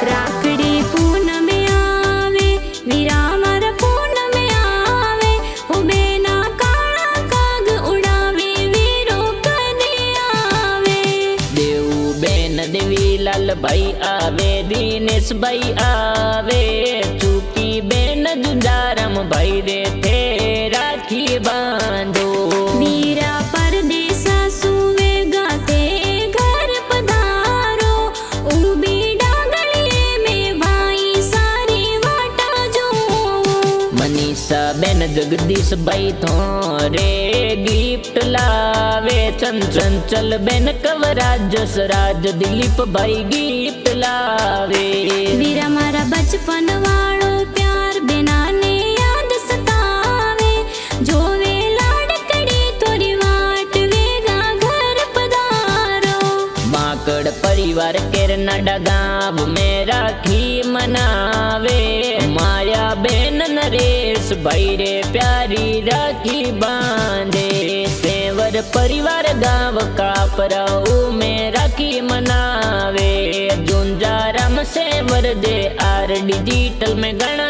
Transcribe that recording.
राखड़ी पूनम आवे वीरा मारा पूनम आवे ओ बेना काला काग उड़ावे वीरो कदे आवे। देऊ बेन देवी लाल भाई आवे दिनेश भाई आवे चूकी बेन जुंजारम भाई रे थे राखी बांधो। वीरा परदेसा सुवे गाते घर पधारो उबी डांगड़िए में भाई सारी वाटा जो। मनीषा बेन जगदीश भाई थोरे गिफ्ट लावे चंचल बेन कवराज जसराज दिलीप भाई गिफ्ट लावे। वीरा मारा बचपन वालो प्यार बिना ने याद सतावे जो वे लाडकड़ी तोरी वाट वेगा घर पधारो। माकड़ परिवार केरनाडा गाँव में राखी मनावे माया बेन नरेश भाई रे प्यारी राखी बांधे। सेवर परिवार गाँव कापराऊ में राखी मनावे जुंजारम सेवर दे आर डिजिटल में गणा